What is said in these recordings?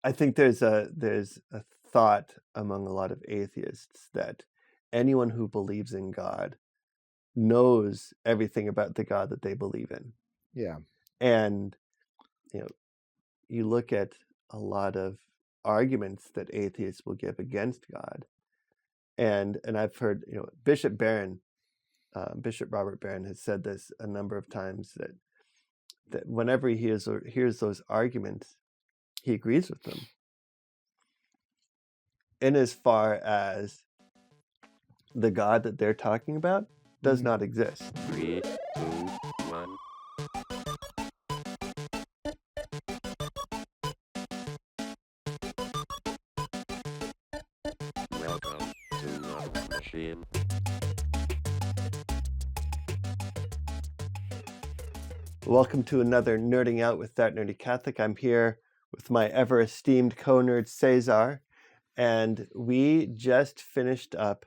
I think there's a thought among a lot of atheists that anyone who believes in God knows everything about the God that they believe in. Yeah. And you look at a lot of arguments that atheists will give against God, and I've heard Bishop Robert Barron has said this a number of times, that whenever he hears those arguments, he agrees with them, in as far as the God that they're talking about does not exist. 3, 2, 1. Welcome to Love Machine. Welcome to another Nerding Out with That Nerdy Catholic. I'm here with my ever-esteemed co-nerd Cesar, and we just finished up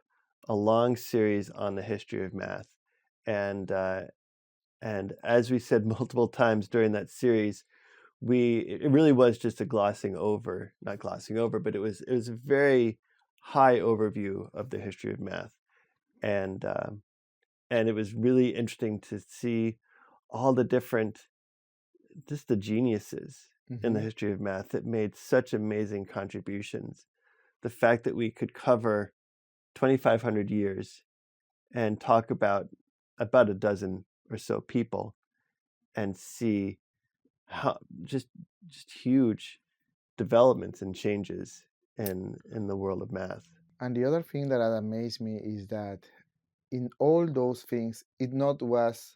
a long series on the history of math. And as we said multiple times during that series, it really was just not glossing over, but it was a very high overview of the history of math, and it was really interesting to see all the different, just the geniuses in the history of math that made such amazing contributions. The fact that we could cover 2,500 years and talk about a dozen or so people and see how just huge developments and changes in the world of math. And the other thing that amazed me is that in all those things, it not was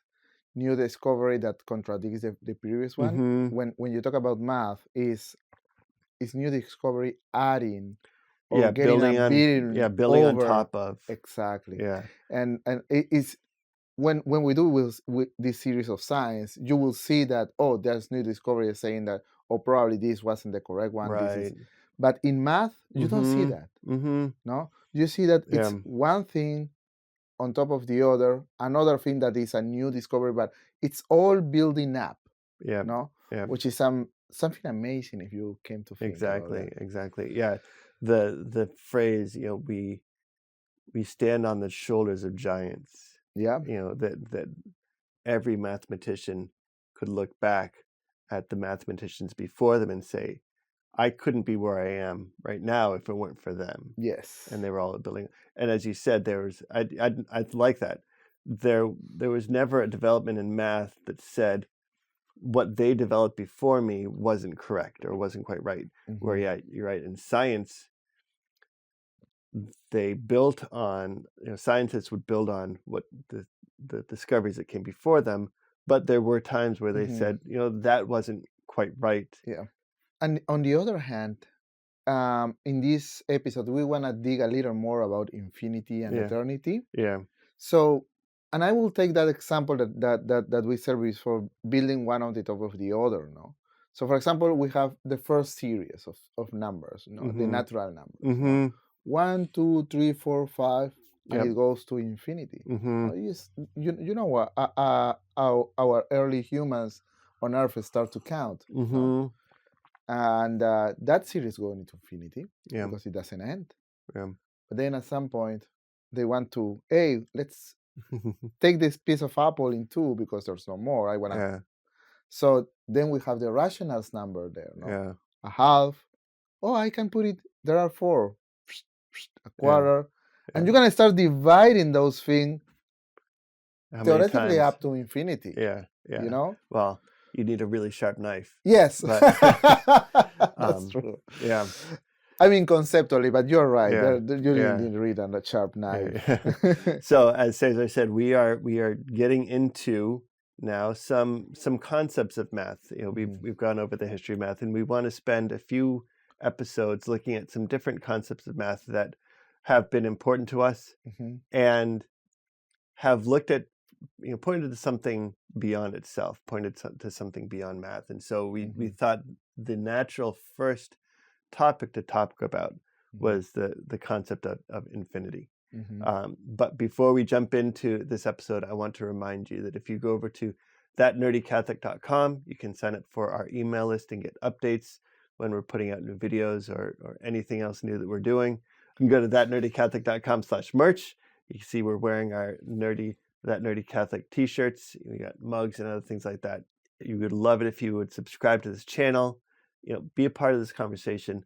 new discovery that contradicts the previous one. When you talk about math, is new discovery adding or building on top of. Exactly. Yeah. And it's when we do with this series of science, you will see that there's new discovery saying that probably this wasn't the correct one. Right. But in math, you don't see that. No, you see that it's one thing on top of the other, another thing that is a new discovery, but it's all building up. Yeah. No. Yeah. Which is something amazing if you came to think exactly. about that. Exactly. Yeah. The phrase, we stand on the shoulders of giants. Yeah. That every mathematician could look back at the mathematicians before them and say, I couldn't be where I am right now if it weren't for them. Yes. And they were all building. And as you said, there was, I like that. There was never a development in math that said what they developed before me wasn't correct or wasn't quite right. Where you're right. In science, they built on, scientists would build on what the discoveries that came before them, but there were times where they said, that wasn't quite right. Yeah. And on the other hand, in this episode, we want to dig a little more about infinity and eternity. Yeah. So, and I will take that example that we said before, building one on the top of the other. No. So, for example, we have the first series of numbers, the natural numbers. 1, 2, 3, 4, 5, and it goes to infinity. You know what? Our early humans on Earth start to count. And that series going into infinity because it doesn't end. Yeah. But then at some point, they want to, let's take this piece of apple in two because there's no more. I want to. Yeah. So then we have the rationals number there. No? Yeah. A half. I can put it. There are 4. A quarter. Yeah. And you're going to start dividing those things theoretically up to infinity. Yeah. Yeah. Well, you need a really sharp knife. Yes. But, that's true. Yeah. I mean, conceptually, but you're right. Yeah. You didn't need to read on a sharp knife. Yeah. So, as Cesar said, we are getting into now some concepts of math. We've gone over the history of math, and we want to spend a few episodes looking at some different concepts of math that have been important to us and have looked at, pointed to something beyond itself, pointed to something beyond math. And so we thought the natural first topic to talk about was the concept of infinity. But before we jump into this episode, I want to remind you that if you go over to thatnerdycatholic.com, you can sign up for our email list and get updates when we're putting out new videos or anything else new that we're doing. You can go to thatnerdycatholic.com/merch. You can see we're wearing our That Nerdy Catholic t-shirts. We got mugs and other things like that. You would love it if you would subscribe to this channel. Be a part of this conversation.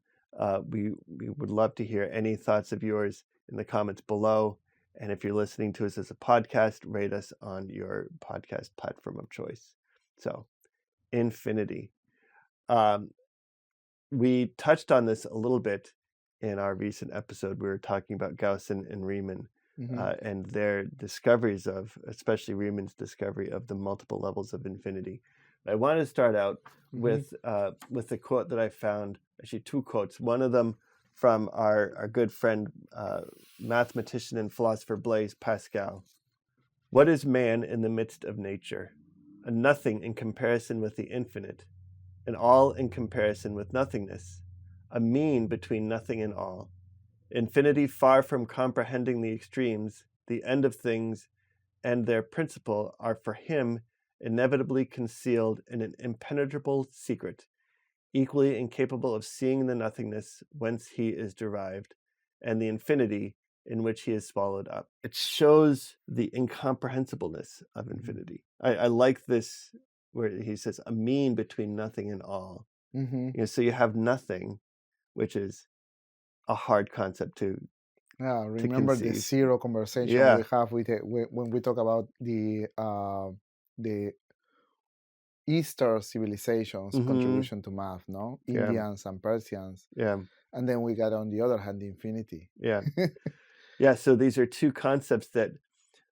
We would love to hear any thoughts of yours in the comments below. And if you're listening to us as a podcast, rate us on your podcast platform of choice. So, Infinity. We touched on this a little bit in our recent episode. We were talking about Gauss and Riemann and their discoveries of, especially Riemann's discovery of the multiple levels of infinity. I wanted to start out with the quote that I found, actually two quotes. One of them from our good friend, mathematician and philosopher Blaise Pascal. What is man in the midst of nature? A nothing in comparison with the infinite, and all in comparison with nothingness, a mean between nothing and all. Infinity far from comprehending the extremes, the end of things, and their principle are for him inevitably concealed in an impenetrable secret, equally incapable of seeing the nothingness whence he is derived, and the infinity in which he is swallowed up. It shows the incomprehensibleness of infinity. I like this where he says a mean between nothing and all. So you have nothing, which is a hard concept to remember the conceive. zero conversation we have with when we talk about the Eastern civilizations' contribution to math, no? Indians and Persians. And then we got, on the other hand, the infinity. So these are two concepts that,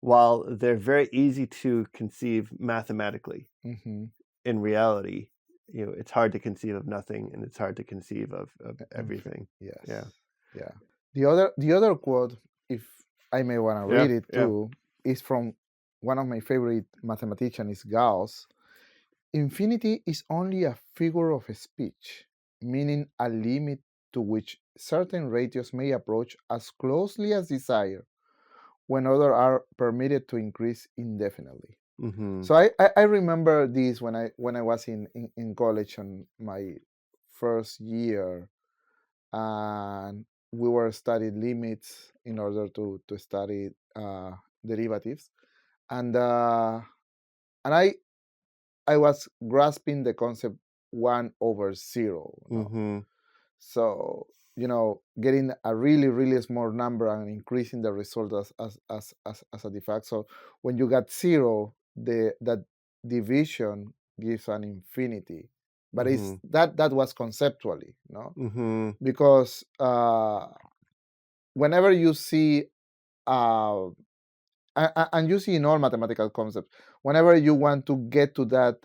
while they're very easy to conceive mathematically, in reality, it's hard to conceive of nothing, and it's hard to conceive of everything. The other quote, if I may want to read it too, is from one of my favorite mathematicians, is Gauss. Infinity is only a figure of speech, meaning a limit to which certain ratios may approach as closely as desired, when others are permitted to increase indefinitely. So I remember this when I was in college on my first year, and we were studying limits in order to study derivatives, and I was grasping the concept 1/0. So getting a really, really small number and increasing the result as a de facto. So when you got zero, that division gives an infinity. But it's that was conceptually, because whenever you see and you see in all mathematical concepts, whenever you want to get to that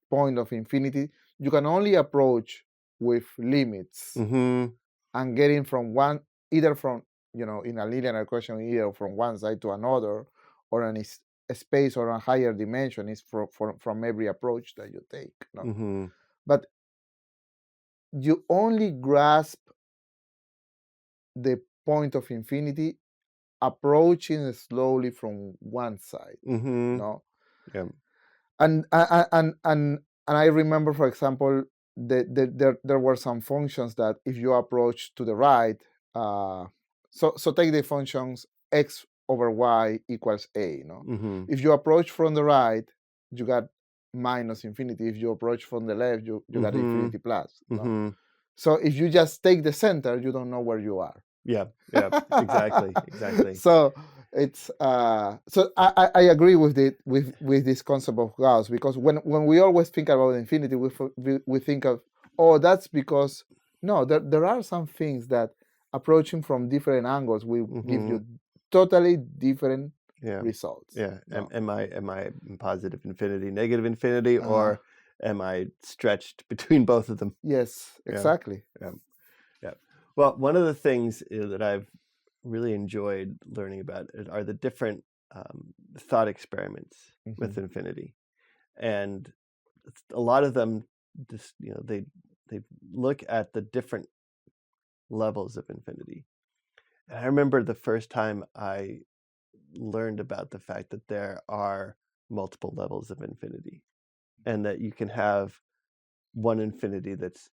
point of infinity, you can only approach with limits and getting from one, either from, in a linear equation, either from one side to another, or in a space or a higher dimension, is from every approach that you take. But you only grasp the point of infinity approaching slowly from one side. And I remember, for example, there were some functions that if you approach to the right, so take the functions x over y equals a. If you approach from the right, you got minus infinity. If you approach from the left, you got infinity plus. So if you just take the center, you don't know where you are. Exactly. So it's so I agree with this concept of Gauss, because when we always think about infinity, we think of, that's because there are some things that approaching from different angles will give you totally different results. Am I in positive infinity, negative infinity, or am I stretched between both of them? Yes, exactly. Well, one of the things that I've really enjoyed learning about are the different thought experiments with infinity, and a lot of them just they look at the different levels of infinity. And I remember the first time I learned about the fact that there are multiple levels of infinity, and that you can have one infinity that's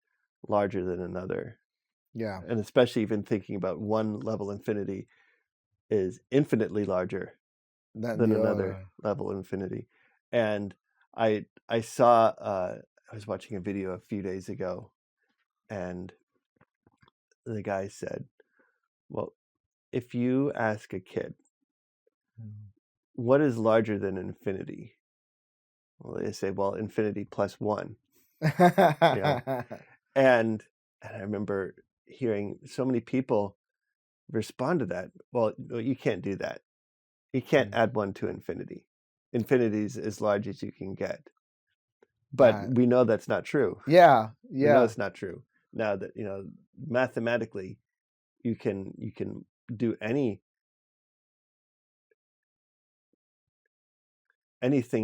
larger than another. Yeah. And especially even thinking about one level infinity is infinitely larger Than than the another other. level infinity. And I saw I was watching a video a few days ago, and the guy said, well, if you ask a kid what is larger than infinity, well, they say, well, infinity plus one. And I remember hearing so many people respond to that. Well, no, you can't do that. You can't add one to infinity. Infinity is as large as you can get. But we know that's not true. Yeah. We know Yeah. it's not true. Now that, mathematically, you can do anything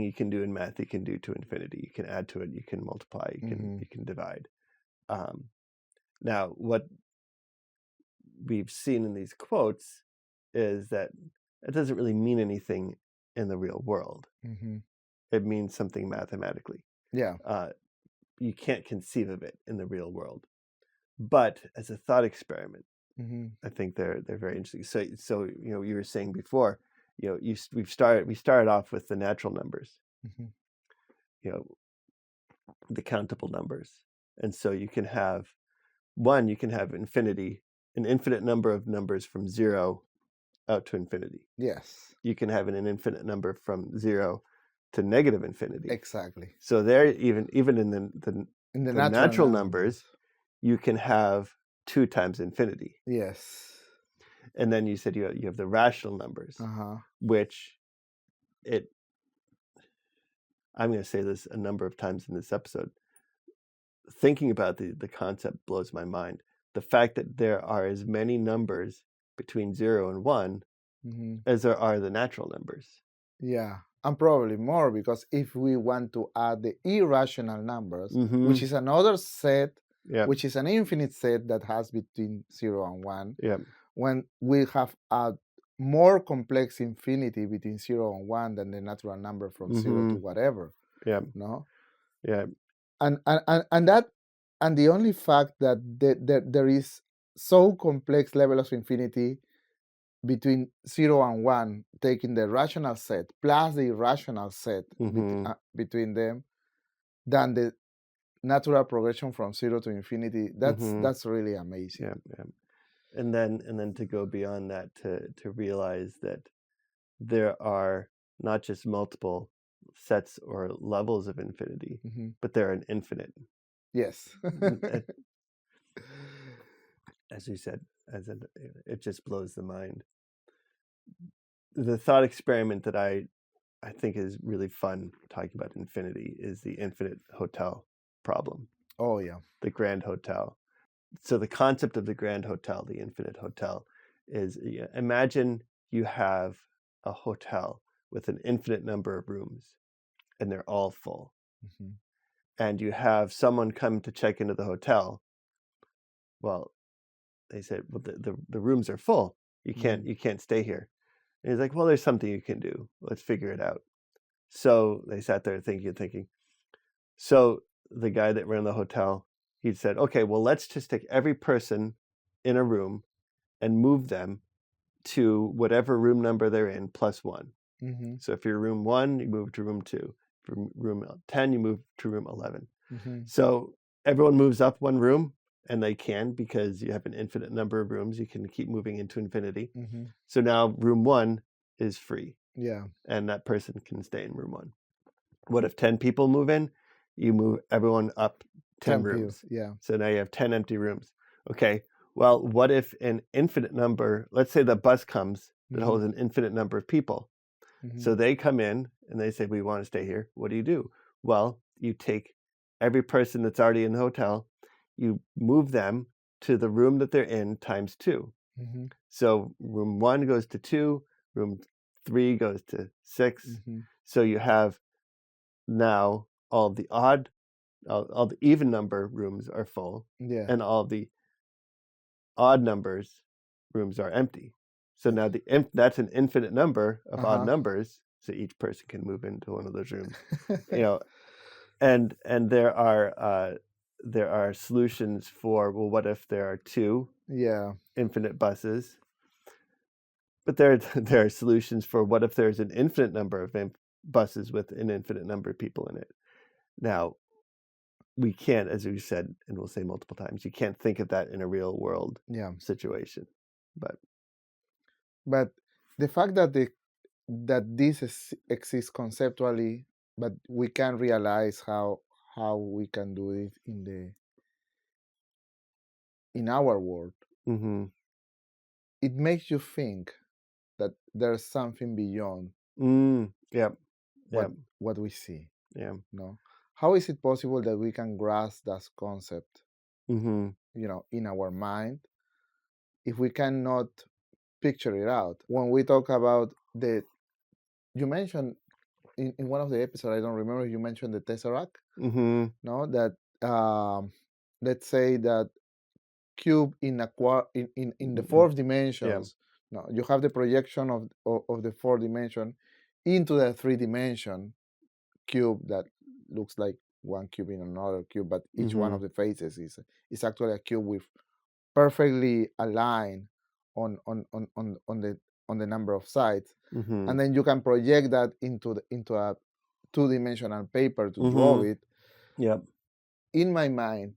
you can do in math, you can do to infinity. You can add to it, you can multiply, you can divide. Now, what we've seen in these quotes is that it doesn't really mean anything in the real world. It means something mathematically. Yeah. You can't conceive of it in the real world. But as a thought experiment, I think they're very interesting. So you were saying before, we started off with the natural numbers, the countable numbers, and so you can have infinity, an infinite number of numbers from 0 out to infinity. Yes. You can have an infinite number from 0 to negative infinity. Exactly. So there, even in the natural numbers, you can have 2 times infinity. Yes. And then you said you have the rational numbers, which I'm going to say this a number of times in this episode. Thinking about the concept blows my mind. The fact that there are as many numbers between 0 and 1 as there are the natural numbers. Yeah. And probably more, because if we want to add the irrational numbers, which is another set, which is an infinite set that has between 0 and 1, when we have a more complex infinity between 0 and 1 than the natural number from 0 to whatever. No? Yeah. And the only fact that there is so complex level of infinity between 0 and 1, taking the rational set plus the irrational set between them, than the natural progression from 0 to infinity, that's really amazing. Yeah. And then to go beyond that, to realize that there are not just multiple sets or levels of infinity, but they're an infinite. Yes. As you said, it just blows the mind. The thought experiment that I think is really fun talking about infinity is the infinite hotel problem. Oh, yeah. The grand hotel. So the concept of the grand hotel, the infinite hotel, is imagine you have a hotel with an infinite number of rooms, and they're all full. And you have someone come to check into the hotel. Well, they said, well, the rooms are full. You can't stay here. And he's like, well, there's something you can do. Let's figure it out. So they sat there thinking. So the guy that ran the hotel, he said, okay, well, let's just take every person in a room and move them to whatever room number they're in plus 1. So if you're room 1, you move to room 2. For room 10, you move to room 11. So everyone moves up one room, and they can, because you have an infinite number of rooms. You can keep moving into infinity. So now room 1 is free. Yeah. And that person can stay in room 1. What if 10 people move in? You move everyone up 10 rooms. Yeah. So now you have 10 empty rooms. Okay. Well, what if an infinite number, let's say the bus comes that holds an infinite number of people. So they come in and they say, we want to stay here. What do? Well, you take every person that's already in the hotel, you move them to the room that they're in times 2. So room 1 goes to 2, room 3 goes to 6. So you have now all the all the even number rooms are full, and all the odd numbers rooms are empty. So now that's an infinite number of odd numbers. So each person can move into one of those rooms. And there are there are solutions for, well, what if there are two infinite buses? But there are solutions for what if there's an infinite number of buses with an infinite number of people in it. Now, we can't, as we said, and we'll say multiple times, you can't think of that in a real world situation. But the fact that this exists conceptually, but we can realize how we can do it in our world, it makes you think that there's something beyond what we see. No, how is it possible that we can grasp that concept, in our mind, if we cannot picture it out? When we talk about you mentioned in one of the episodes, I don't remember, you mentioned the tesseract. No, that let's say that cube in the fourth dimensions. No, you have the projection of the fourth dimension into the 3-dimension cube that looks like one cube in another cube, but each one of the faces is actually a cube with perfectly aligned on the number of sides, and then you can project that into a 2-dimensional paper to draw it. In my mind,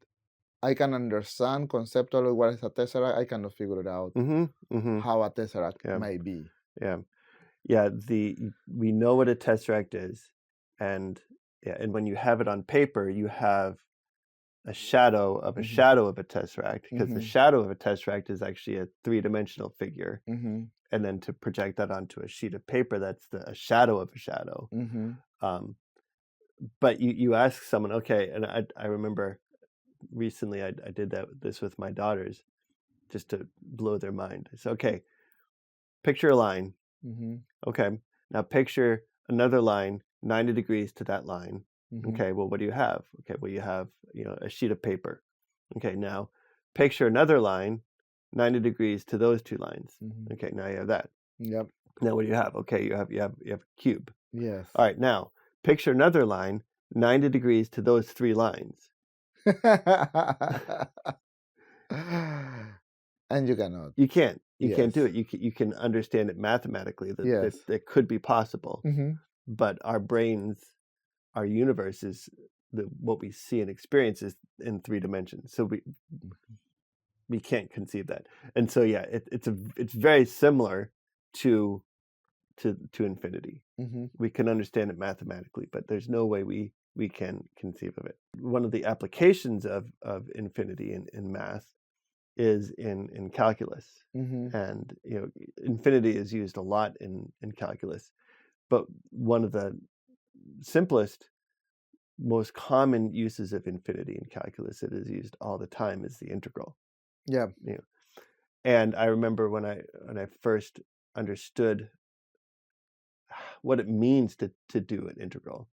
I can understand conceptually what is a tesseract. I cannot figure it out how a tesseract may be. We know what a tesseract is, and when you have it on paper, you have a shadow of a shadow of a tesseract, because the shadow of a tesseract is actually a 3-dimensional figure, and then to project that onto a sheet of paper, that's a shadow of a shadow. But you ask someone, okay, and I remember recently I did this with my daughters just to blow their mind. It's okay, picture a line. Okay, now picture another line 90 degrees to that line. Okay, well, what do you have? Okay, well, you have a sheet of paper. Okay, now picture another line 90 degrees to those two lines. Okay, now you have that. Now what do you have? Okay, you have a cube. Yes. All right, now picture another line 90 degrees to those 3 lines. And you cannot. You can't. You can't do it. You can understand it mathematically that could be possible, but our brains, our universe is what we see and experience is in 3 dimensions. So we can't conceive that. And so it's very similar to infinity. We can understand it mathematically, but there's no way we can conceive of it. One of the applications of infinity in math is in calculus. And infinity is used a lot in calculus, but one of the simplest, most common uses of infinity in calculus that is used all the time is the integral. And I remember when I first understood what it means to do an integral,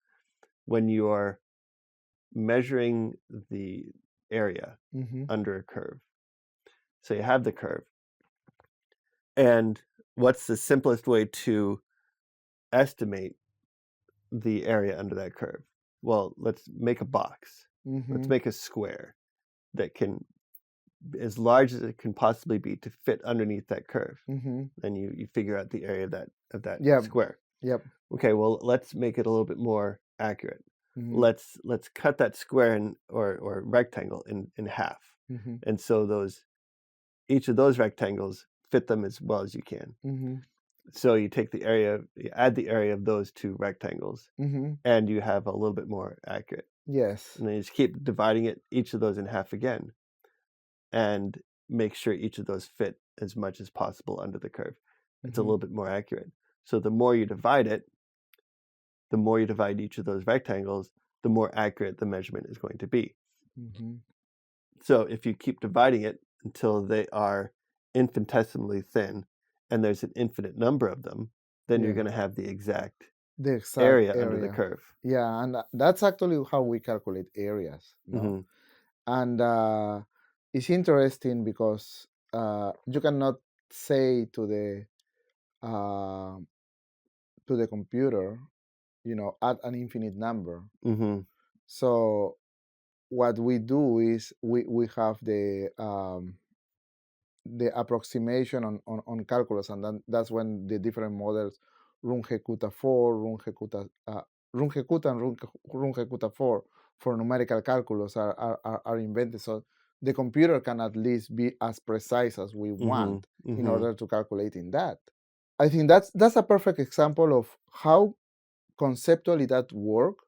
when you're measuring the area under a curve. So you have the curve, and what's the simplest way to estimate the area under that curve? Well, let's make a box. Let's make a square that can, as large as it can possibly be, to fit underneath that curve. Then you figure out the area of that square. Okay, well, let's make it a little bit more accurate. Let's cut that square or rectangle in half. And so each of those rectangles, fit them as well as you can. So you take the area, you add the area of those 2 rectangles, and you have a little bit more accurate. Yes. And then you just keep dividing each of those in half again, and make sure each of those fit as much as possible under the curve. It's a little bit more accurate. So the more you divide it, the more you divide each of those rectangles, the more accurate the measurement is going to be. So if you keep dividing it until they are infinitesimally thin, and there's an infinite number of them, then you're going to have the exact area under the curve. Yeah, and that's actually how we calculate areas. And it's interesting because you cannot say to the computer, add an infinite number. So what we do is we have the approximation on calculus, and then that's when the different models Runge-Kutta 4, Runge-Kutta and Runge-Kutta 4 for numerical calculus are invented, so the computer can at least be as precise as we want in order to calculate in that. I think that's a perfect example of how conceptually that work.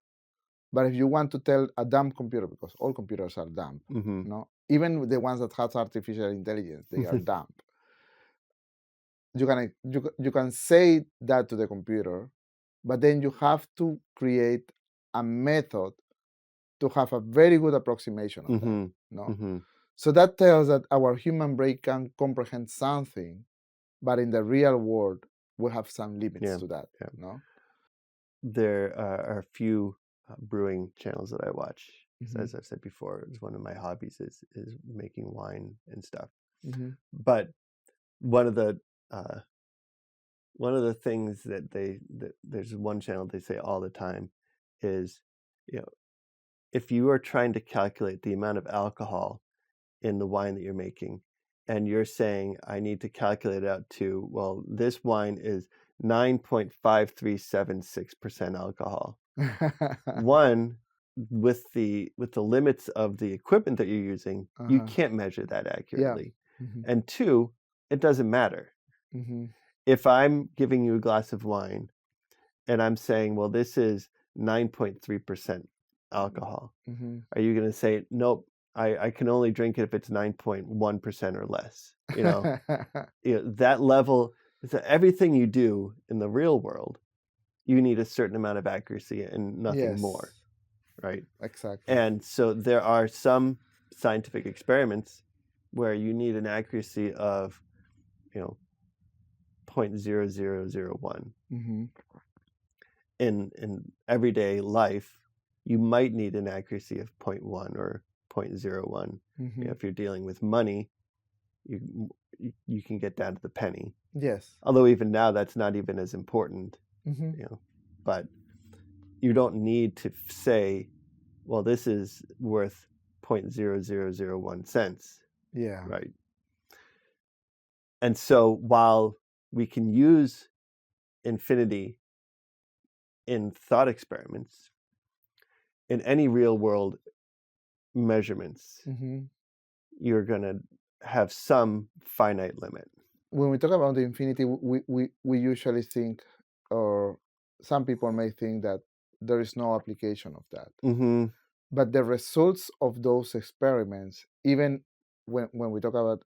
But if you want to tell a dumb computer, because all computers are dumb, no, even the ones that have artificial intelligence, they are dumb. You can say that to the computer, but then you have to create a method to have a very good approximation of that. No, so that tells that our human brain can comprehend something, but in the real world, we have some limits to that. No, there are a few brewing channels that I watch. As I've said before, it's one of my hobbies is making wine and stuff. But one of the things that there's one channel they say all the time is, if you are trying to calculate the amount of alcohol in the wine that you're making, and you're saying I need to calculate it out to, well, this wine is 9.5376% alcohol. One, with the limits of the equipment that you're using, you can't measure that accurately. And two, it doesn't matter. If I'm giving you a glass of wine and I'm saying, well, this is 9.3% alcohol, are you going to say, nope, I can only drink it if it's 9.1% or less? That level, everything you do in the real world, you need a certain amount of accuracy and nothing more, right? Exactly. And so there are some scientific experiments where you need an accuracy of, 0.0001. In everyday life, you might need an accuracy of 0.1 or 0.01. If you're dealing with money, you can get down to the penny. Yes. Although even now, that's not even as important. But you don't need to say, well, this is worth 0.0001 cents. Yeah. Right. And so while we can use infinity in thought experiments, in any real world measurements, you're going to have some finite limit. When we talk about the infinity, we usually think, or some people may think, that there is no application of that. But the results of those experiments, even when we talk about,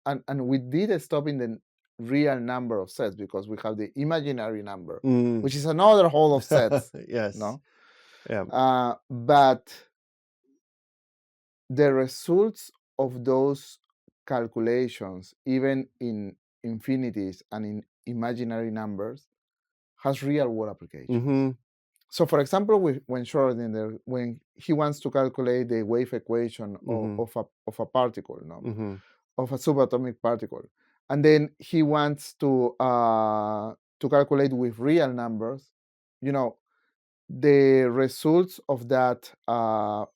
and we did stop in the real number of sets, because we have the imaginary number, which is another whole of sets. Yes. No? Yeah. But the results of those calculations, even in infinities and in imaginary numbers, has real world applications. So, for example, when Schrödinger, when he wants to calculate the wave equation of a particle, of a subatomic particle, and then he wants to calculate with real numbers, the results of that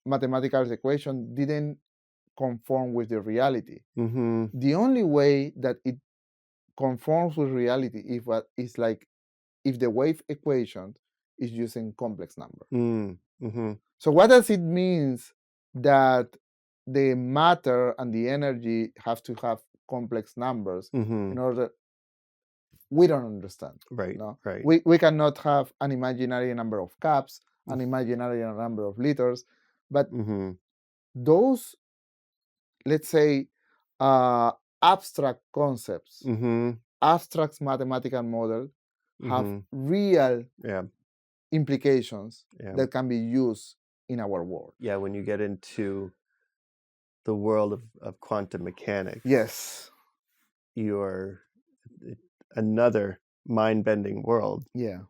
mathematical equation didn't conform with the reality. The only way that it conforms with reality is like if the wave equation is using complex number. So what does it mean that the matter and the energy have to have complex numbers in order? We don't understand. Right. No? Right. We cannot have an imaginary number of cups, an imaginary number of liters, but those, let's say, abstract concepts, abstract mathematical models have real implications that can be used in our world. Yeah, when you get into the world of quantum mechanics, yes, you're another mind-bending world. Yeah.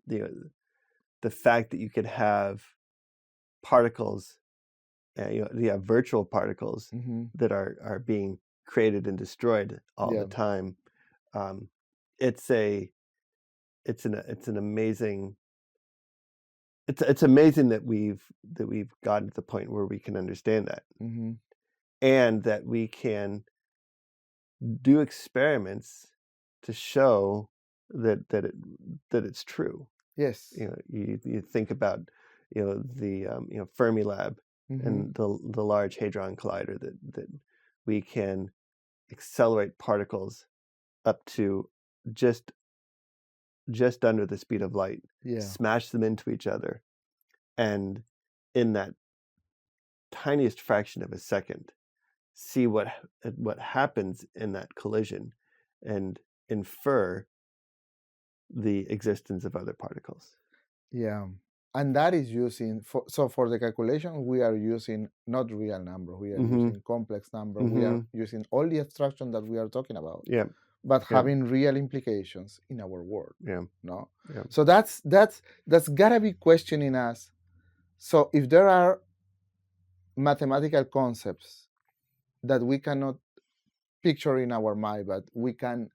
The fact that you could have particles, virtual particles that are being created and destroyed all the time. It's an amazing. it's amazing that we've gotten to the point where we can understand that, Mm-hmm. and that we can do experiments to show that it's true. Yes. You think about the Fermilab Mm-hmm. and the Large Hadron Collider, that we can accelerate particles up to just under the speed of light, Yeah. smash them into each other, and in that tiniest fraction of a second, see what happens in that collision, and infer the existence of other particles. Yeah. And that is using, for the calculation, we are using not real numbers. We are using complex numbers. We are using all the abstraction that we are talking about. Yeah. But having real implications in our world. Yeah. No. Yeah. So that's gotta be questioning us. So if there are mathematical concepts that we cannot picture in our mind, but we can,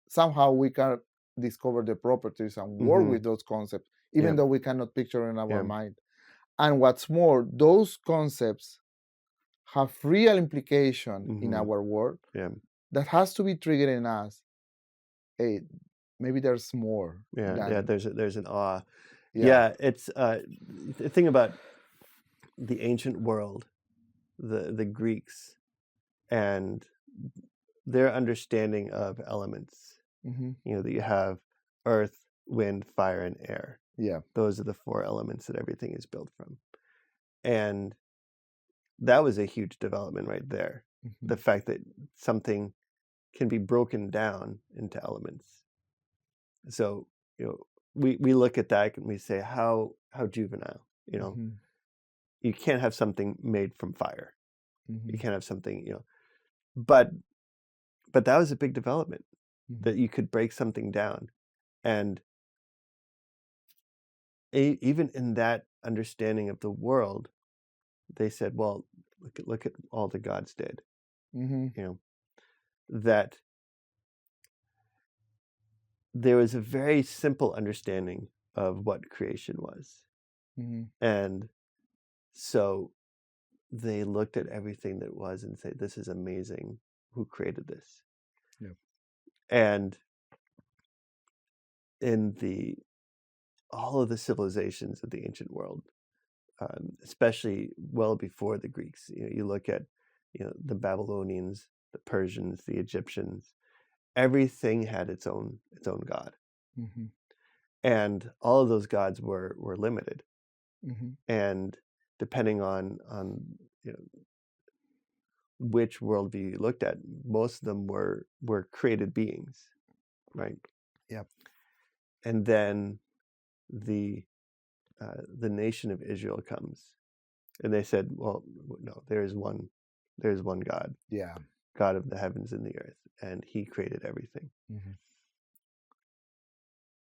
somehow we can discover the properties and work with those concepts, even though we cannot picture in our mind. And what's more, those concepts have real implication in our world that has to be triggered in us. Hey, maybe there's more. There's an awe. It's the thing about the ancient world, the Greeks, and their understanding of elements. That you have earth, wind, fire, and air. Yeah. Those are the 4 elements that everything is built from. And that was a huge development right there. The fact that something can be broken down into elements. So, we look at that and we say, how juvenile, you can't have something made from fire. You can't have something, but that was a big development, that you could break something down. And even in that understanding of the world, they said, well, look at all the gods did. That there was a very simple understanding of what creation was. And so they looked at everything that was and said, this is amazing. Who created this? And in all of the civilizations of the ancient world, especially well before the Greeks, you look at the Babylonians, the Persians, the Egyptians, everything had its own god. And all of those gods were limited. And depending on which worldview you looked at, most of them were created beings, right? Yep. And then the nation of Israel comes, and they said, well, no, there is one God. Yeah. God of the heavens and the earth, and he created everything.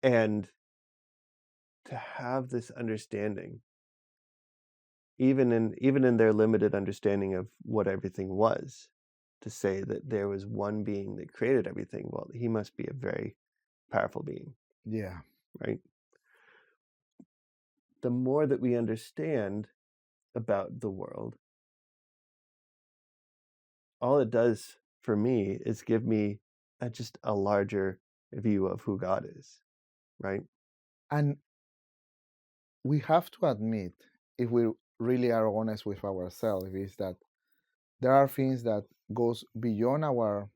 And to have this understanding, even in their limited understanding of what everything was, to say that there was one being that created everything, well, he must be a very powerful being. Yeah. Right? The more that we understand about the world, all it does for me is give me just a larger view of who God is, right? And we have to admit, if we really are honest with ourselves, is that there are things that goes beyond our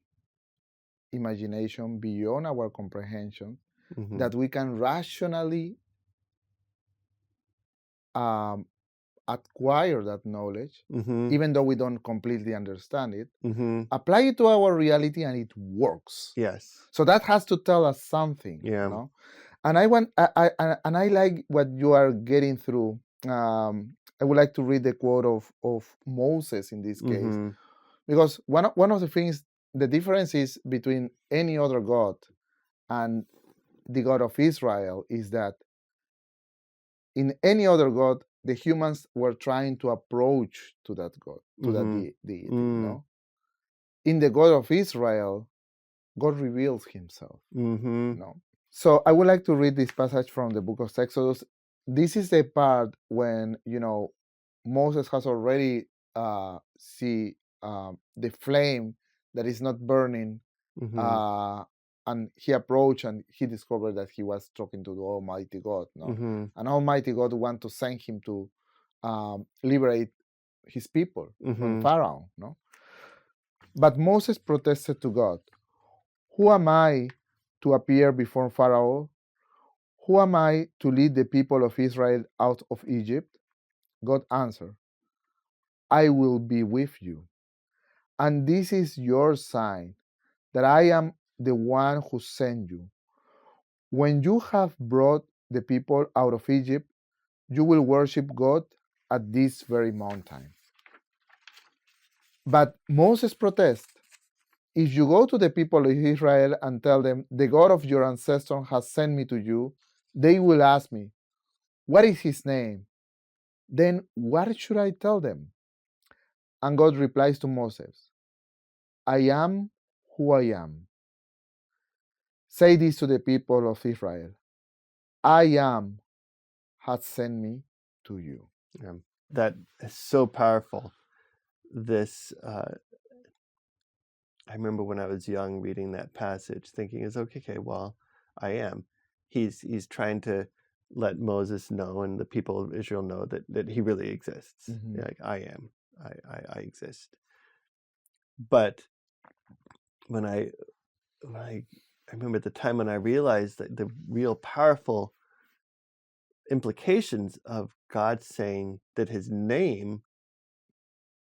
imagination, beyond our comprehension, that we can rationally acquire that knowledge, even though we don't completely understand it, apply it to our reality, and it works. Yes. So that has to tell us something. Yeah. And I like what you are getting through. I would like to read the quote of Moses in this case, because one of the things, the difference is between any other God and the God of Israel, is that in any other God, the humans were trying to approach to that God, to that deity. No? In the God of Israel, God reveals himself. No? So I would like to read this passage from the book of Exodus. This is the part when, Moses has already see the flame that is not burning, and he approached and he discovered that he was talking to the Almighty God. No, and Almighty God want to send him to liberate his people from Pharaoh. No, but Moses protested to God, "Who am I to appear before Pharaoh? Who am I to lead the people of Israel out of Egypt?" God answered, "I will be with you, and this is your sign that I am the one who sent you. When you have brought the people out of Egypt, you will worship God at this very mountain." But Moses protests, "If you go to the people of Israel and tell them, 'The God of your ancestors has sent me to you,' they will ask me, 'What is his name?' Then what should I tell them?" And God replies to Moses, "I am who I am. Say this to the people of Israel, 'I am has sent me to you.'" Yeah. That is so powerful. This, I remember when I was young reading that passage, thinking, "Is okay. Well, I am." He's trying to let Moses know and the people of Israel know that he really exists. Like, I am. I exist. But when I remember the time when I realized that the real powerful implications of God saying that his name,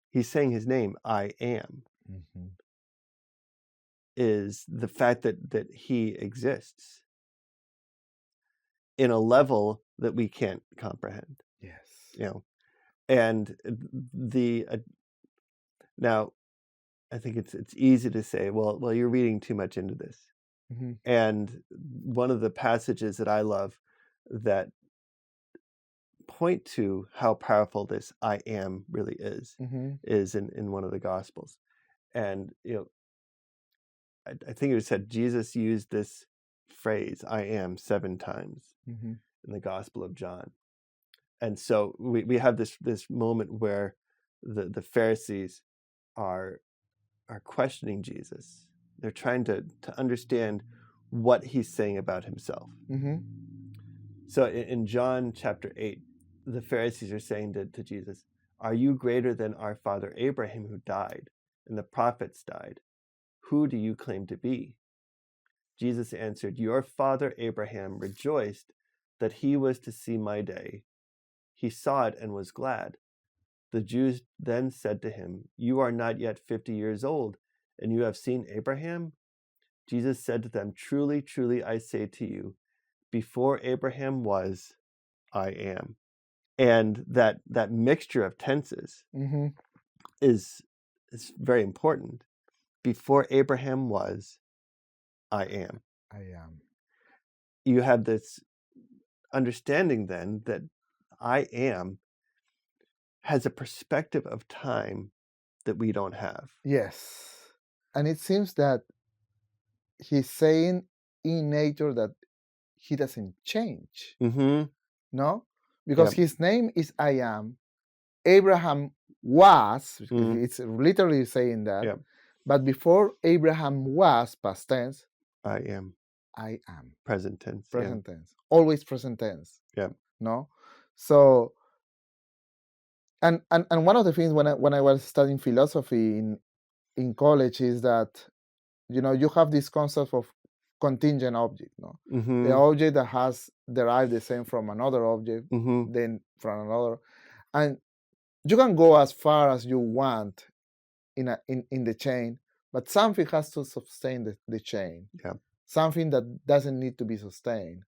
he's saying his name, I am, is the fact that he exists in a level that we can't comprehend. Yes. And now I think it's easy to say, well, you're reading too much into this. And one of the passages that I love that point to how powerful this I am really is in one of the Gospels. And I think it said Jesus used this phrase I am 7 times in the Gospel of John. And so we have this moment where the Pharisees are questioning Jesus. They're trying to understand what he's saying about himself. So in John chapter 8, the Pharisees are saying to Jesus, "Are you greater than our father Abraham, who died, and the prophets died? Who do you claim to be?" Jesus answered, "Your father Abraham rejoiced that he was to see my day. He saw it and was glad." The Jews then said to him, "You are not yet 50 years old, and you have seen Abraham?" Jesus said to them, "Truly, truly, I say to you, before Abraham was, I am." And that mixture of tenses is very important. Before Abraham was, I am. I am. You have this understanding then that I am has a perspective of time that we don't have. Yes. And it seems that he's saying in nature that he doesn't change. No? Because his name is I am. Abraham was, it's literally saying that. But before Abraham was, past tense, I am. I am. Present tense. Present tense. Always present tense. Yeah. No? So, and one of the things when I was studying philosophy in college is that, you have this concept of contingent object. No? The object that has derived the same from another object, then from another. And you can go as far as you want in the chain, but something has to sustain the chain. Yeah. Something that doesn't need to be sustained.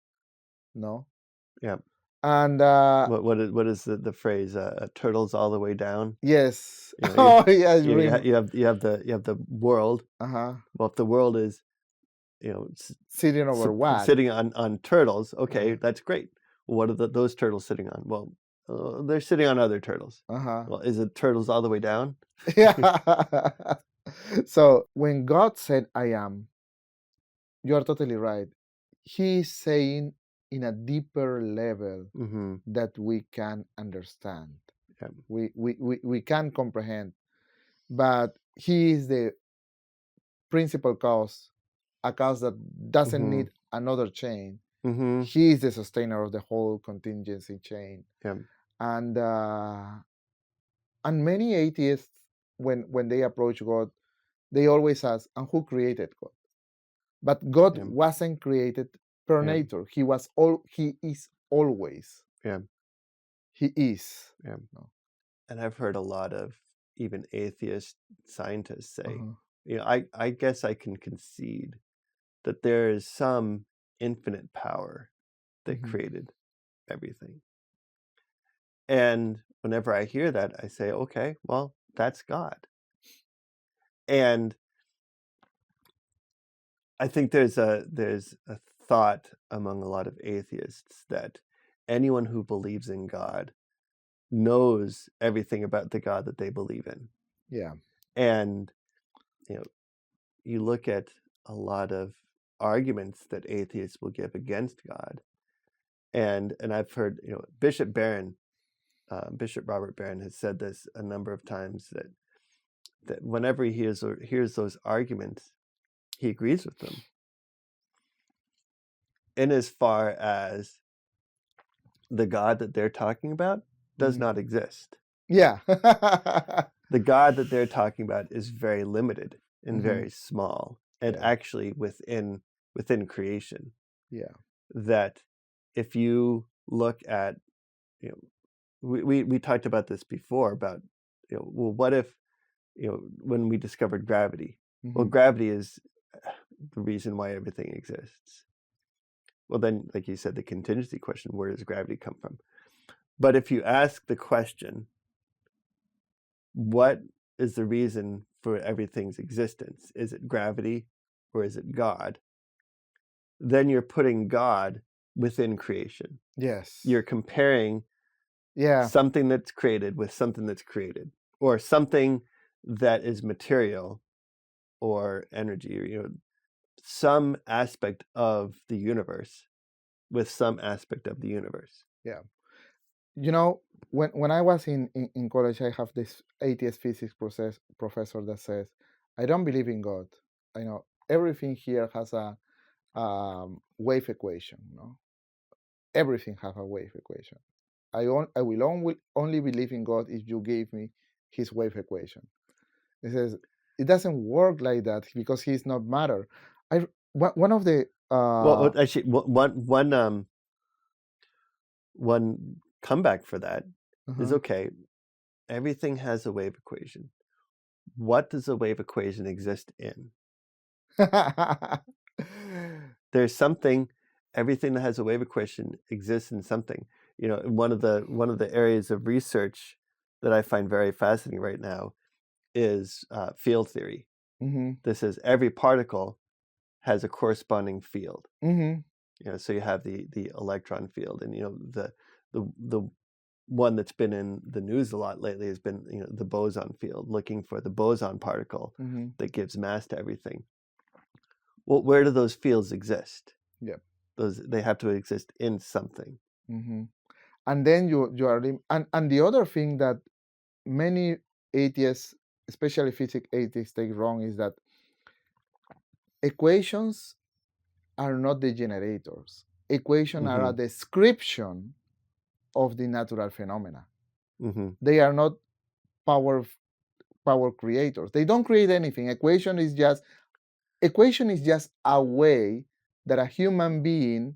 No? Yeah. And what is the phrase? Turtles all the way down. Yes. Yes. You have the world. Well, if the world is, sitting over what? Sitting on turtles. Okay, that's great. What are those turtles sitting on? Well, they're sitting on other turtles. Well, is it turtles all the way down? Yeah. So when God said, "I am," you are totally right. he is saying in a deeper level Mm-hmm. that we can understand. Yeah. We can comprehend, but he is the principal cause, a cause that doesn't Mm-hmm. need another chain. Mm-hmm. He is the sustainer of the whole contingency chain. Yeah. And many atheists, when they approach God, they always ask, and who created God? But God Yeah. wasn't created per Yeah. nature. He is always. Yeah. He is. Yeah. No. And I've heard a lot of even atheist scientists say, Uh-huh. I guess I can concede that there is some infinite power that Mhm. created everything. And whenever I hear that, I say, okay, well, that's God. And I think there's a thought among a lot of atheists that anyone who believes in God knows everything about the God that they believe in. Yeah. And you look at a lot of arguments that atheists will give against God, and I've heard Bishop Robert Barron has said this a number of times, that whenever he hears those arguments, he agrees with them, in as far as the God that they're talking about does Mhm. not exist. Yeah. The God that they're talking about is very limited and Mhm. very small, and Yeah. actually within creation. Yeah. That if you look at, we talked about this before about, well, what if, when we discovered gravity, well, Mhm. gravity is the reason why everything exists. Well, then, like you said, the contingency question, where does gravity come from? But if you ask the question, what is the reason for everything's existence? Is it gravity or is it God? Then you're putting God within creation. Yes. You're comparing Yeah. something that's created with something that's created, or something that is material or energy, or some aspect of the universe with some aspect of the universe. Yeah. When I was in college, I have this atheist physics professor that says, I don't believe in God. I know everything here has a wave equation. Everything has a wave equation. I will only believe in God if you gave me his wave equation. He says it doesn't work like that because he's not matter. One of the Well, actually, one comeback for that is, okay, everything has a wave equation. What does a wave equation exist in? There's something. Everything that has a wave equation exists in something. One of the areas of research that I find very fascinating right now is field theory. This is, every particle has a corresponding field. So you have the electron field, and the one that's been in the news a lot lately has been the boson field, looking for the boson particle that gives mass to everything. Well, where do those fields exist? Yeah. They have to exist in something. And then you are and the other thing that many atheists, especially physics atheists, take wrong is that equations are not the generators. Equations are a description of the natural phenomena. They are not power creators. They don't create anything. Equation is just a way that a human being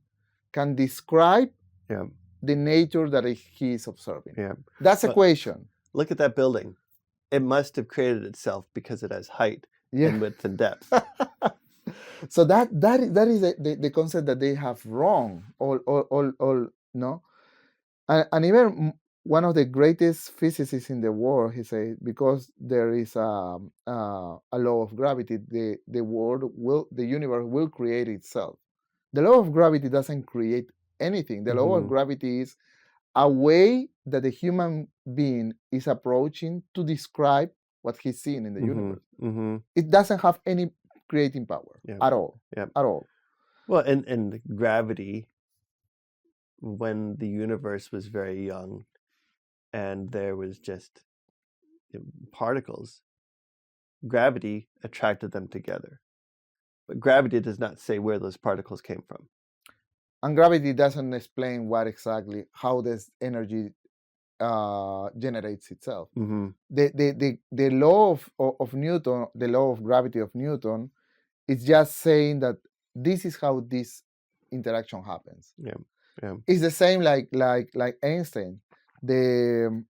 can describe the nature that he is observing. That's equation. Look at that building. It must have created itself because it has height and width and depth. So that is the concept that they have wrong. All no, and even one of the greatest physicists in the world, he said, because there is a law of gravity, the universe will create itself. The law of gravity doesn't create anything. The law of gravity is a way that the human being is approaching to describe what he's seeing in the universe. It doesn't have any creating power at all. At all. Well, and gravity, when the universe was very young and there was just particles, gravity attracted them together. But gravity does not say where those particles came from. And gravity doesn't explain how this energy generates itself. Mm-hmm. The law of Newton, the law of gravity of Newton, is just saying that this is how this interaction happens. Yeah. Yeah. It's the same like Einstein. The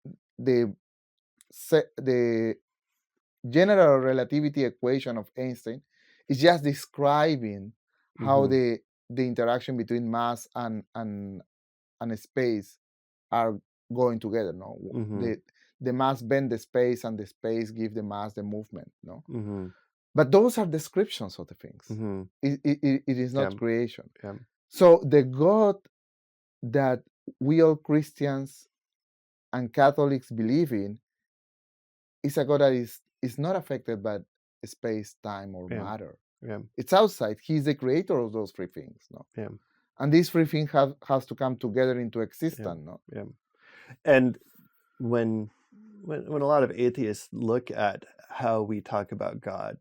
general relativity equation of Einstein is just describing how Mm-hmm. the interaction between mass and space are going together. No, Mm-hmm. the mass bend the space, and the space give the mass the movement. No, Mm-hmm. but those are descriptions of the things. Mm-hmm. It is not Yeah. creation. Yeah. So the God that we all Christians and Catholics believe in is a God that is not affected by space, time, or Yeah. matter. Yeah. It's outside. He's the creator of those three things. No, Yeah. and these three things has to come together into existence. No, Yeah. And when a lot of atheists look at how we talk about God,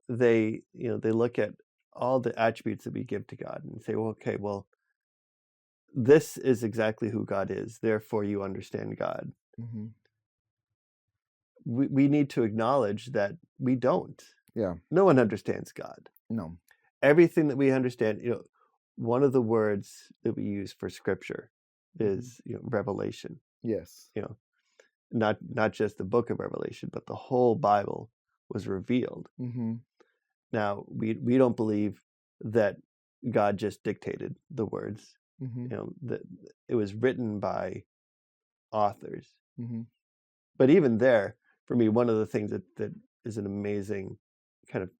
they look at all the attributes that we give to God and say, well, okay, well, this is exactly who God is, therefore you understand God. mm-hmm. We need to acknowledge that we don't. Yeah. No one understands God. No. Everything that we understand, one of the words that we use for scripture is revelation. Yes. Not just the book of Revelation, but the whole Bible was revealed. Mm-hmm. Now, we don't believe that God just dictated the words. Mm-hmm. That it was written by authors. Mm-hmm. But even there, for me, one of the things that is an amazing kind of,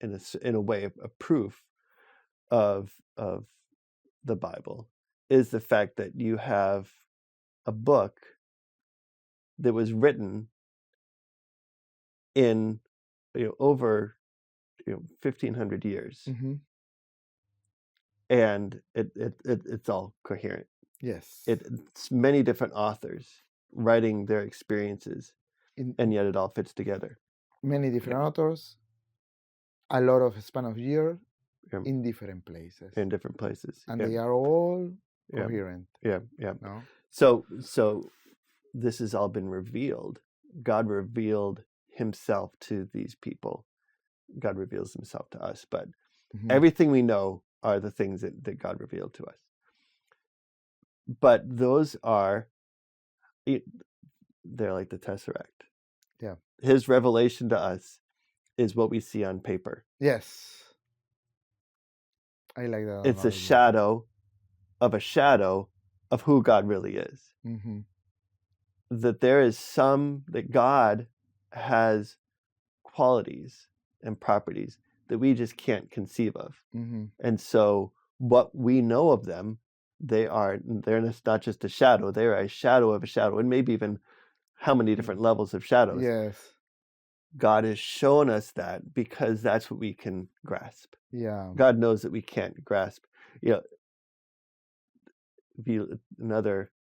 in a way, a proof of the Bible is the fact that you have a book that was written in over 1,500 years, Mm-hmm. and it's all coherent. Yes. It's many different authors writing their experiences, and yet it all fits together. Many different authors, a lot of span of year, Yeah. in different places. In different places, and they are all Yeah. coherent. Yeah. No. So this has all been revealed. God revealed himself to these people. God reveals himself to us, but everything we know are the things that God revealed to us. But those are, they're like the Tesseract. Yeah. His revelation to us is what we see on paper. Yes. I like that. It's a shadow of who God really is. Mm-hmm. That there is that God has qualities and properties that we just can't conceive of. Mm-hmm. And so what we know of them, they're not just a shadow, they're a shadow of a shadow, and maybe even how many different levels of shadows. Yes. God has shown us that because that's what we can grasp. Yeah. God knows that we can't grasp. Another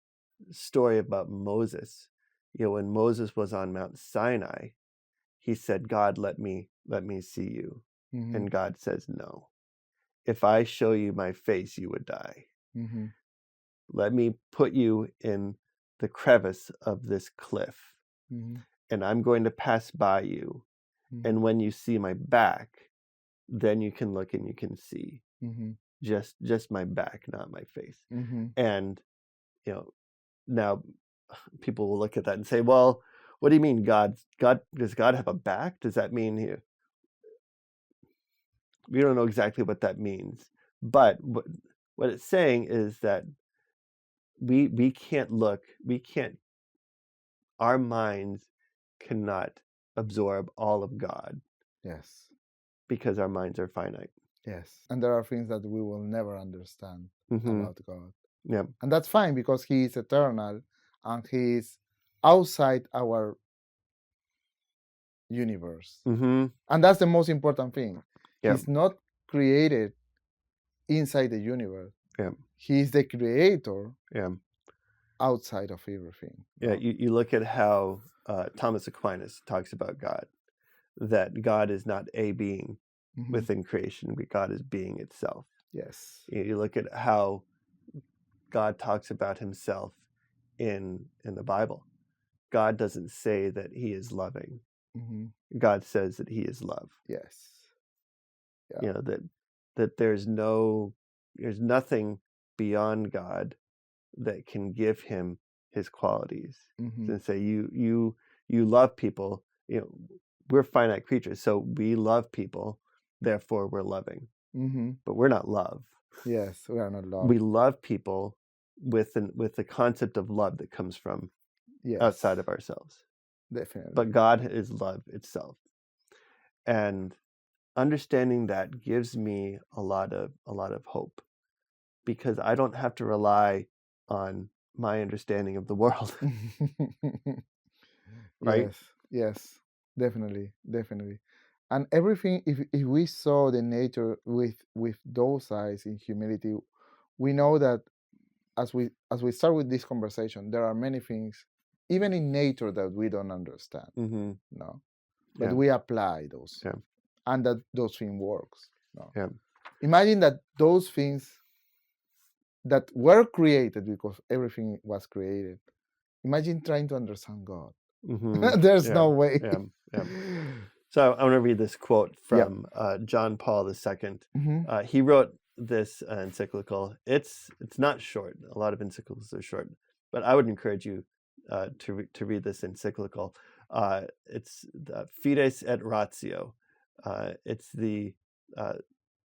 story about Moses. When Moses was on Mount Sinai, he said, God, let me see you. Mm-hmm. And God says, no. If I show you my face, you would die. Mm-hmm. Let me put you in the crevice of this cliff, and I'm going to pass by you. And when you see my back, then you can look and you can see just my back, not my face. And now people will look at that and say, well, what do you mean does God have a back? Does that mean we don't know exactly what that means, but what it's saying is that we can't our minds cannot absorb all of God. Yes. Because our minds are finite. Yes. And there are things that we will never understand about God. Yeah. And that's fine because he is eternal and he is outside our universe. And that's the most important thing. Yep. He's not created inside the universe. Yeah. He is the creator Yeah. outside of everything. Yeah. You look at how Thomas Aquinas talks about God, that God is not a being Mhm. within creation, but God is being itself. Yes. You look at how God talks about himself in the Bible. God doesn't say that he is loving. Mhm. God says that he is love. Yes. Yeah. You know, that there's nothing beyond God that can give him his qualities. Mhm. And say you love people. You know, we're finite creatures, so we love people, therefore we're loving. Mhm. But we're not love. Yes, we are not love. We love people with the concept of love that comes from Yes. outside of ourselves. Definitely. But God is love itself. And understanding that gives me a lot of hope, because I don't have to rely on my understanding of the world. Right? Yes. Yes. Definitely. Definitely. And everything, if we saw the nature with those eyes in humility, we know that as we start with this conversation, there are many things, even in nature, that we don't understand. Mm-hmm. No, but Yeah. we apply those, Yeah. and that those things works. No, Yeah. imagine that those things that were created because everything was created. Imagine trying to understand God. Mm-hmm. There's Yeah. no way. Yeah. Yeah. So I want to read this quote Yeah. from John Paul II. Mhm. He wrote this encyclical. It's not short. A lot of encyclicals are short, but I would encourage you to read this encyclical. It's the Fides et Ratio. It's the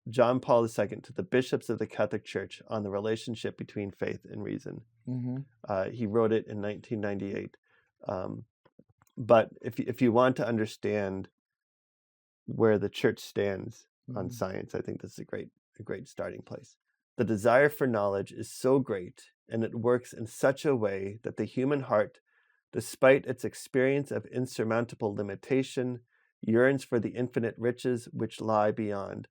John Paul II to the bishops of the Catholic Church on the relationship between faith and reason. Mhm. He wrote it in 1998. But if you want to understand where the church stands on Mhm. science, I think this is a great starting place. The desire for knowledge is so great, and it works in such a way that the human heart, despite its experience of insurmountable limitation, yearns for the infinite riches which lie beyond,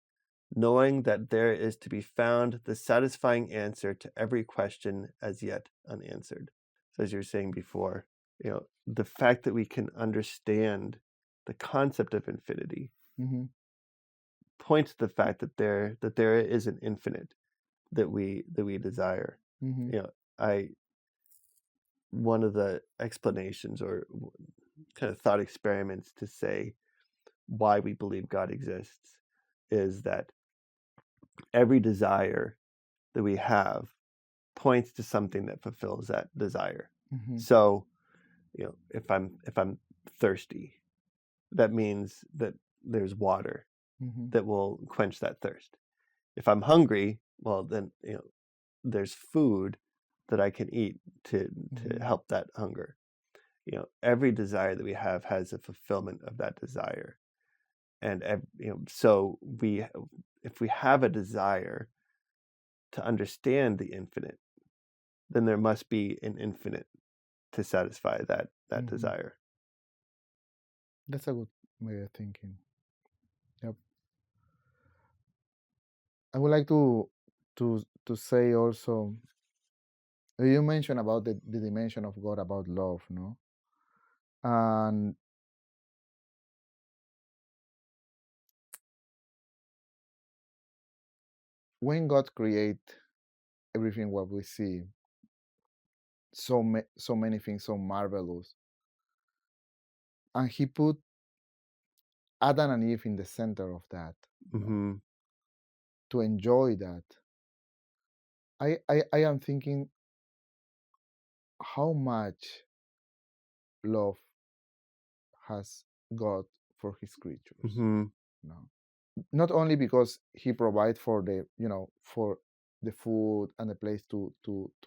knowing that there is to be found the satisfying answer to every question as yet unanswered. So as you were saying before, you know, the fact that we can understand the concept of infinity Mhm. points to the fact that there is an infinite that we desire. Mhm. You know, one of the explanations or kind of thought experiments to say why we believe God exists is that every desire that we have points to something that fulfills that desire. Mhm. So, you know, if I'm thirsty, that means that there's water Mhm. that will quench that thirst. If I'm hungry, well, then, you know, there's food that I can eat to Mhm. help that hunger. You know, every desire that we have has a fulfillment of that desire. And you know, so if we have a desire to understand the infinite, then there must be an infinite to satisfy that Mhm. desire. That's a good way of thinking. Yep. I would like to say also, you mentioned about the dimension of God, about love, no? And when God create everything what we see, so many things so marvelous, and He put Adam and Eve in the center of that, Mm-hmm. to enjoy that. I am thinking how much love has God for His creatures. Mm-hmm. No, not only because He provides for the for the food and the place to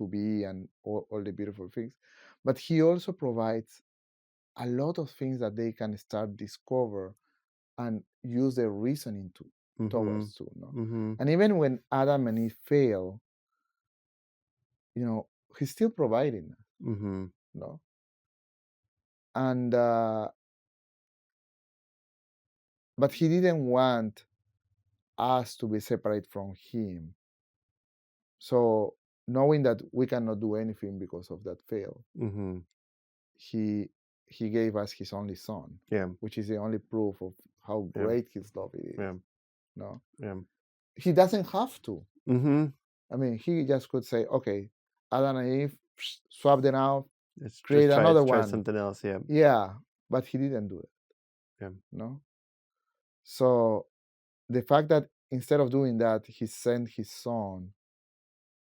be and all the beautiful things, but He also provides a lot of things that they can start discover and use their reasoning towards to. No, Mm-hmm. and even when Adam and Eve fail, He's still providing. Mm-hmm. No, and but He didn't want us to be separate from him. So knowing that we cannot do anything because of that fail, Mm-hmm. he gave us his only son, Yeah. which is the only proof of how Yeah. great his love is. Yeah. No, Yeah. he doesn't have to. Mm-hmm. I mean, he just could say, okay, Adam and Eve, swap them out, Let's create another try one. something else. Yeah. Yeah, but he didn't do it. Yeah. No. So the fact that instead of doing that, he sent his son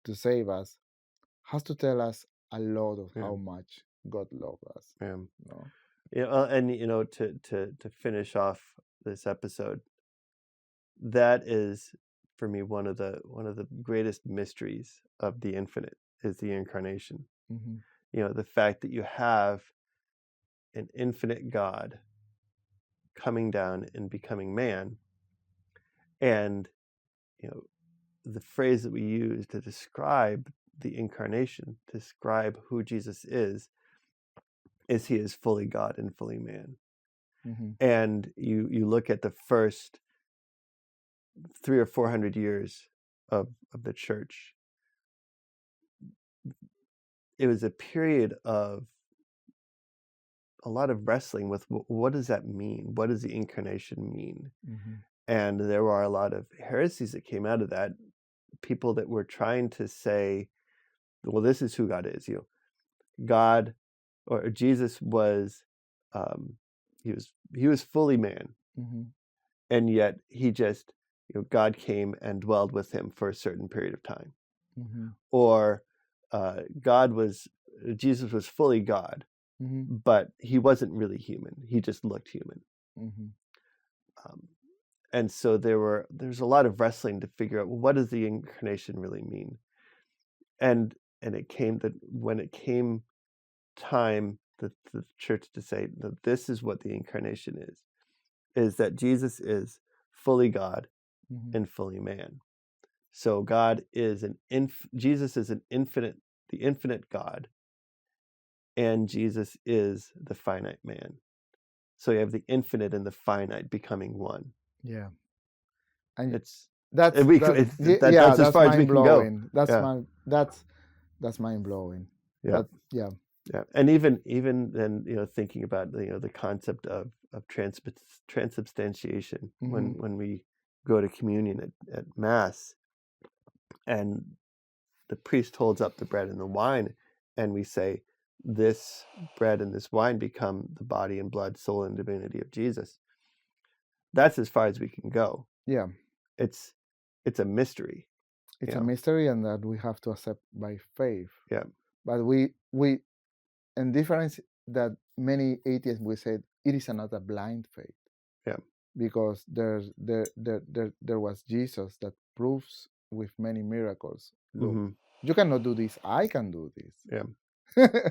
to save us has to tell us a lot of how much God loved us. Yeah. No. Yeah. And to finish off this episode, that is for me one of the greatest mysteries of the infinite is the incarnation. Mm-hmm. The fact that you have an infinite God coming down and becoming man, and the phrase that we use to describe the incarnation, to describe who Jesus is he is fully God and fully man. Mm-hmm. And you look at the first 300 or 400 years of the church, it was a period of a lot of wrestling with what does that mean? What does the incarnation mean? Mm-hmm. And there were a lot of heresies that came out of that. People that were trying to say, well, this is who God is. God or Jesus was, he was fully man, Mm-hmm. and yet he just, God came and dwelled with him for a certain period of time. Mm-hmm. Or Jesus was fully God, Mm-hmm. but he wasn't really human. He just looked human. Mm-hmm. And so there's a lot of wrestling to figure out, well, what does the incarnation really mean? And it came that when it came time that the church to say that this is what the incarnation is that Jesus is fully God Mm-hmm. and fully man. So Jesus is the infinite God, and Jesus is the finite man. So you have the infinite and the finite becoming one. Yeah, and That's that's as far as we can go. That's mind blowing. Yeah. Yeah. Yeah, and even then, thinking about the concept of transubstantiation, Mm-hmm. when we go to communion at Mass, and the priest holds up the bread and the wine, and we say, "This bread and this wine become the body and blood, soul, and divinity of Jesus." That's as far as we can go. Yeah, it's a mystery. It's a mystery, and that we have to accept by faith. Yeah, but we and difference that many atheists will say it is not a blind faith. Yeah, because there was Jesus that proves with many miracles. Look, mm-hmm. You cannot do this. I can do this. Yeah.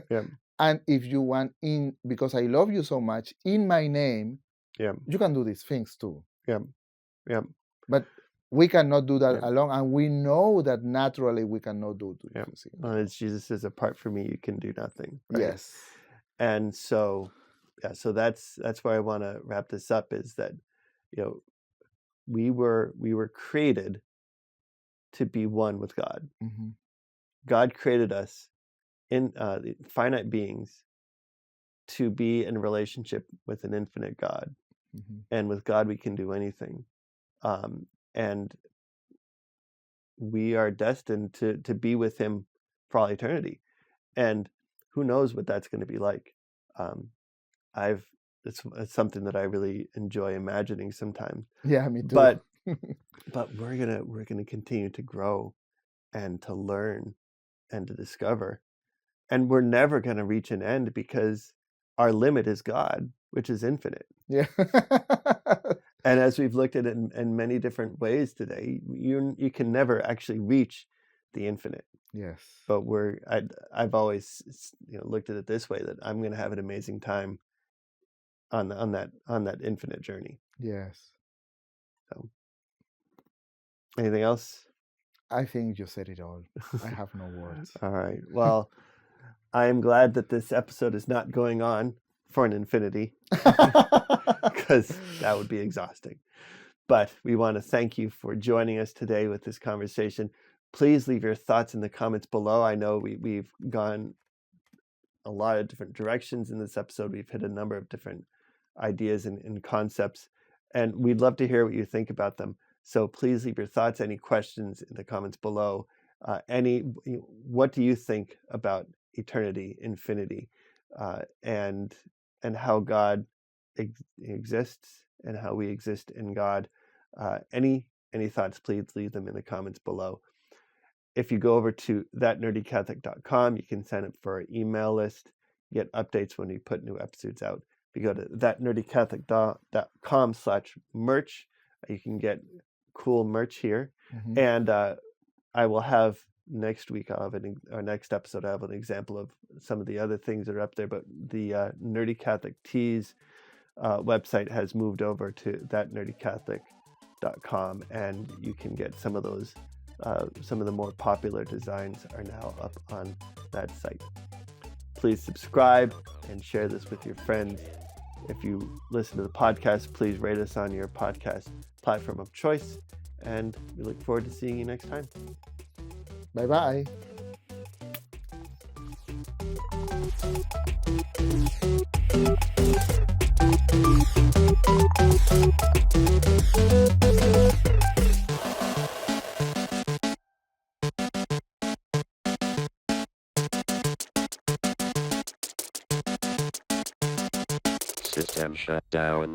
Yeah. And if you want because I love you so much, in my name, you can do these things too. Yeah. Yeah. But we cannot do that alone, and we know that naturally we cannot do these things. As Jesus says, apart from me, you can do nothing. Right? Yes. And so, so that's where I want to wrap this up. Is that we were created to be one with God. Mm-hmm. God created us in finite beings to be in a relationship with an infinite God, mm-hmm. and with God we can do anything, and we are destined to be with Him for all eternity. And who knows what that's going to be like. It's something that I really enjoy imagining sometimes. Yeah, me too. But we're gonna continue to grow and to learn and to discover, and we're never gonna reach an end because our limit is God, which is infinite. Yeah. And as we've looked at it in many different ways today, you can never actually reach the infinite. Yes. But I've always looked at it this way, that I'm going to have an amazing time on that infinite journey. Yes. So, anything else? I think you said it all. I have no words. All right. Well, I am glad that this episode is not going on for an infinity, because that would be exhausting. But we want to thank you for joining us today with this conversation. Please leave your thoughts in the comments below. I know we've gone a lot of different directions in this episode. We've hit a number of different ideas and concepts, and we'd love to hear what you think about them. So please leave your thoughts, any questions in the comments below. What do you think about eternity, infinity, and how God exists and how we exist in God? Any thoughts, please leave them in the comments below. If you go over to thatnerdycatholic.com, you can sign up for our email list, get updates when we put new episodes out. If you go to thatnerdycatholic.com/merch, you can get cool merch here. Mhm. And I will have next week, our next episode, I'll have an example of some of the other things that are up there. But the Nerdy Catholic Tees website has moved over to thatnerdycatholic.com, and you can get some of those. Some of the more popular designs are now up on that site. Please subscribe and share this with your friends. If you listen to the podcast, please rate us on your podcast platform of choice. And we look forward to seeing you next time. Bye-bye. System shut down.